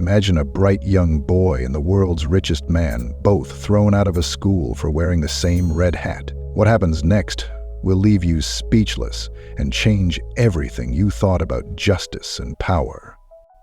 Imagine a bright young boy and the world's richest man, both thrown out of a school for wearing the same red hat. What happens next will leave you speechless and change everything you thought about justice and power.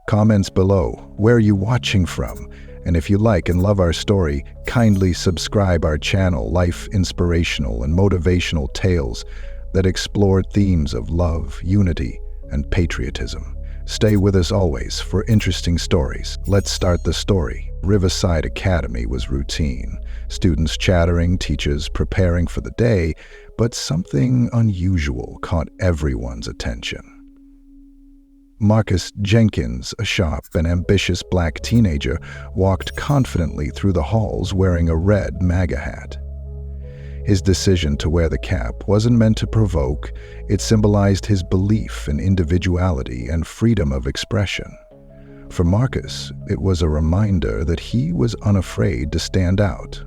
Comments below. Where are you watching from? And if you like and love our story, kindly subscribe our channel, Life Inspirational and Motivational Tales that explore themes of love, unity, and patriotism. Stay with us always for interesting stories. Let's start the story. Riverside Academy was routine. Students chattering, teachers preparing for the day, but something unusual caught everyone's attention. Marcus Jenkins, a sharp and ambitious black teenager, walked confidently through the halls wearing a red MAGA hat. His decision to wear the cap wasn't meant to provoke, it symbolized his belief in individuality and freedom of expression. For Marcus, it was a reminder that he was unafraid to stand out.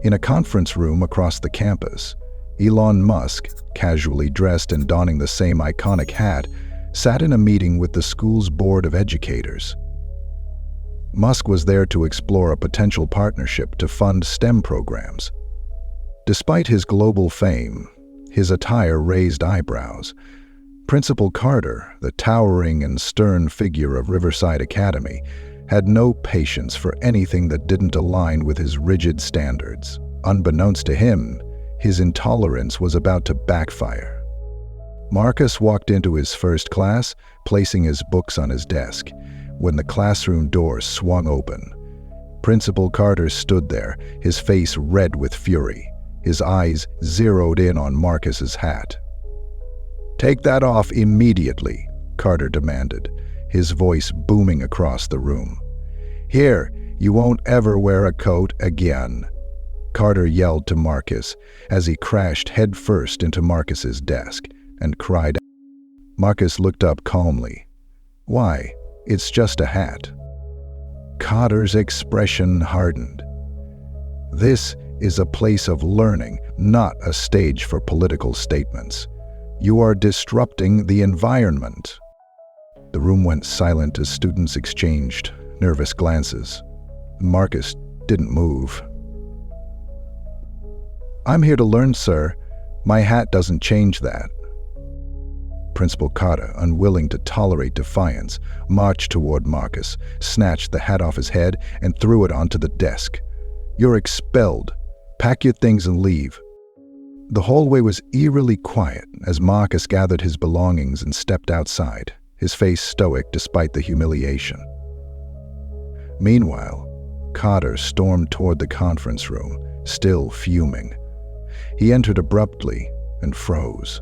In a conference room across the campus, Elon Musk, casually dressed and donning the same iconic hat, sat in a meeting with the school's board of educators. Musk was there to explore a potential partnership to fund STEM programs. Despite his global fame, his attire raised eyebrows. Principal Carter, the towering and stern figure of Riverside Academy, had no patience for anything that didn't align with his rigid standards. Unbeknownst to him, his intolerance was about to backfire. Marcus walked into his first class, placing his books on his desk. When the classroom door swung open, Principal Carter stood there, his face red with fury. His eyes zeroed in on Marcus's hat. "Take that off immediately," Carter demanded, his voice booming across the room. "Here, you won't ever wear a coat again," Carter yelled to Marcus as he crashed headfirst into Marcus's desk and cried out. Marcus looked up calmly. "Why? It's just a hat." Carter's expression hardened. "This is a place of learning, not a stage for political statements. You are disrupting the environment." The room went silent as students exchanged nervous glances. Marcus didn't move. "I'm here to learn, sir. My hat doesn't change that." Principal Carter, unwilling to tolerate defiance, marched toward Marcus, snatched the hat off his head, and threw it onto the desk. "You're expelled. Pack your things and leave." The hallway was eerily quiet as Marcus gathered his belongings and stepped outside, his face stoic despite the humiliation. Meanwhile, Carter stormed toward the conference room, still fuming. He entered abruptly and froze.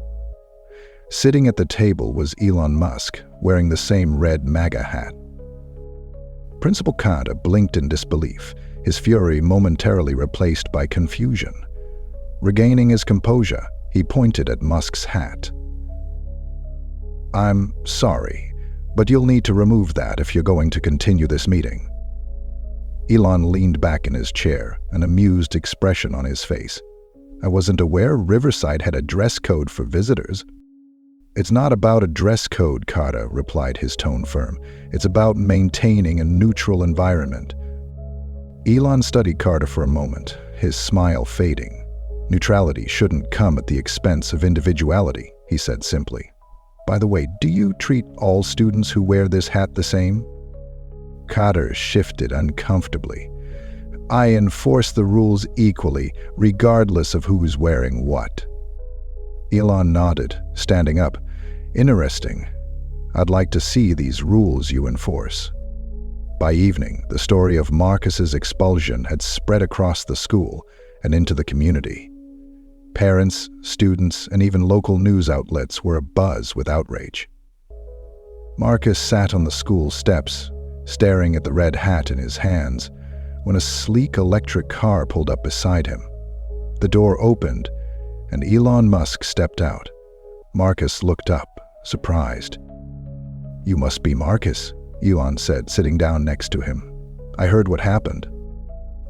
Sitting at the table was Elon Musk, wearing the same red MAGA hat. Principal Carter blinked in disbelief, his fury momentarily replaced by confusion. Regaining his composure, he pointed at Musk's hat. "I'm sorry, but you'll need to remove that if you're going to continue this meeting." Elon leaned back in his chair, an amused expression on his face. "I wasn't aware Riverside had a dress code for visitors." "It's not about a dress code," Carter replied, his tone firm. "It's about maintaining a neutral environment." Elon studied Carter for a moment, his smile fading. "Neutrality shouldn't come at the expense of individuality," he said simply. "By the way, do you treat all students who wear this hat the same?" Carter shifted uncomfortably. "I enforce the rules equally, regardless of who's wearing what." Elon nodded, standing up. "Interesting. I'd like to see these rules you enforce." By evening, the story of Marcus's expulsion had spread across the school and into the community. Parents, students, and even local news outlets were abuzz with outrage. Marcus sat on the school steps, staring at the red hat in his hands, when a sleek electric car pulled up beside him. The door opened, and Elon Musk stepped out. Marcus looked up, surprised. "You must be Marcus," Elon said, sitting down next to him. "I heard what happened."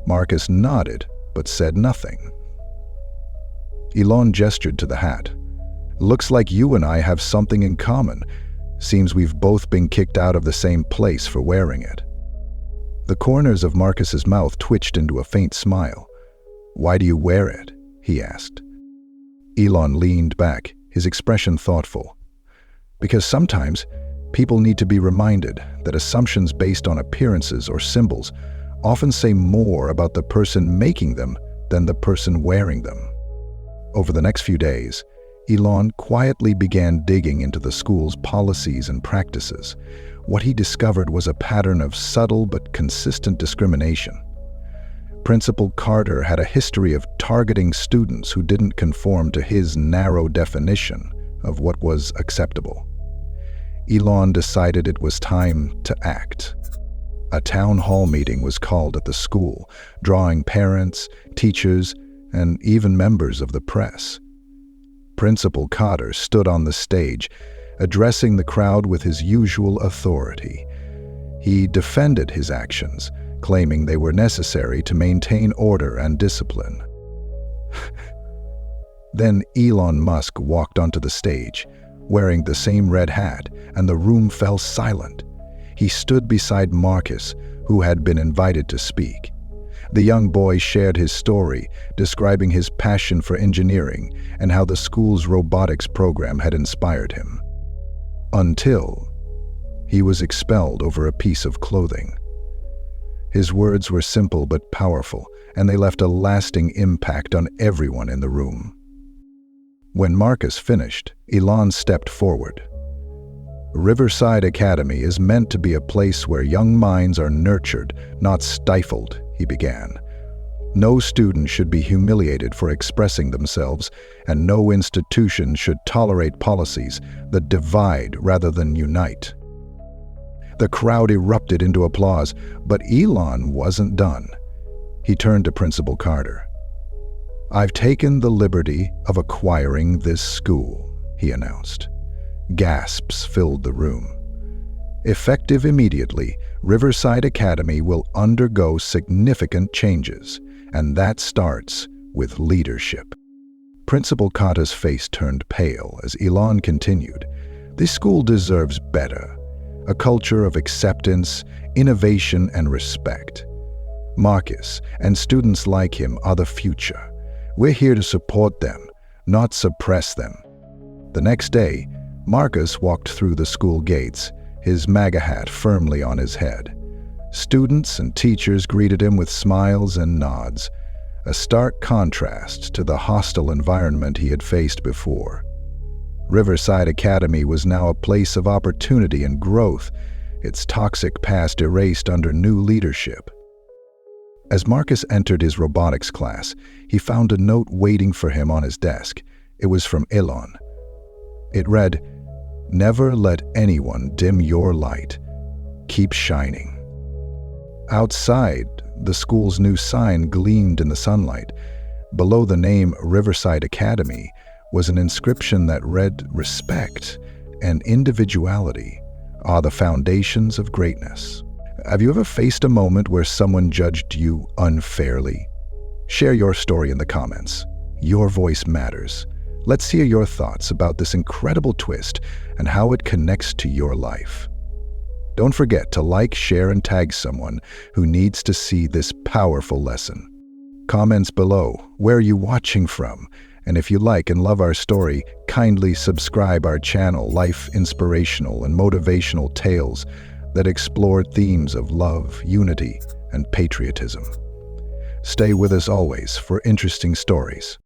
Marcus nodded, but said nothing. Elon gestured to the hat. "Looks like you and I have something in common. Seems we've both been kicked out of the same place for wearing it." The corners of Marcus's mouth twitched into a faint smile. "Why do you wear it?" he asked. Elon leaned back, his expression thoughtful. "Because sometimes people need to be reminded that assumptions based on appearances or symbols often say more about the person making them than the person wearing them." Over the next few days, Elon quietly began digging into the school's policies and practices. What he discovered was a pattern of subtle but consistent discrimination. Principal Carter had a history of targeting students who didn't conform to his narrow definition of what was acceptable. Elon decided it was time to act. A town hall meeting was called at the school, drawing parents, teachers, and even members of the press. Principal Carter stood on the stage, addressing the crowd with his usual authority. He defended his actions, claiming they were necessary to maintain order and discipline. Then Elon Musk walked onto the stage, wearing the same red hat, and the room fell silent. He stood beside Marcus, who had been invited to speak. The young boy shared his story, describing his passion for engineering and how the school's robotics program had inspired him. Until he was expelled over a piece of clothing. His words were simple but powerful, and they left a lasting impact on everyone in the room. When Marcus finished, Elon stepped forward. "Riverside Academy is meant to be a place where young minds are nurtured, not stifled," he began. "No student should be humiliated for expressing themselves, and no institution should tolerate policies that divide rather than unite." The crowd erupted into applause, but Elon wasn't done. He turned to Principal Carter. "I've taken the liberty of acquiring this school," he announced. Gasps filled the room. "Effective immediately, Riverside Academy will undergo significant changes, and that starts with leadership." Principal Carter's face turned pale as Elon continued. "This school deserves better. A culture of acceptance, innovation, and respect. Marcus and students like him are the future. We're here to support them, not suppress them." The next day, Marcus walked through the school gates, his MAGA hat firmly on his head. Students and teachers greeted him with smiles and nods, a stark contrast to the hostile environment he had faced before. Riverside Academy was now a place of opportunity and growth, its toxic past erased under new leadership. As Marcus entered his robotics class, he found a note waiting for him on his desk. It was from Elon. It read, "Never let anyone dim your light. Keep shining." Outside, the school's new sign gleamed in the sunlight. Below the name Riverside Academy was an inscription that read, "Respect and individuality are the foundations of greatness." Have you ever faced a moment where someone judged you unfairly? Share your story in the comments. Your voice matters. Let's hear your thoughts about this incredible twist and how it connects to your life. Don't forget to like, share, and tag someone who needs to see this powerful lesson. Comments below. Where are you watching from? And if you like and love our story, kindly subscribe our channel, Life Inspirational and Motivational Tales that explore themes of love, unity, and patriotism. Stay with us always for interesting stories.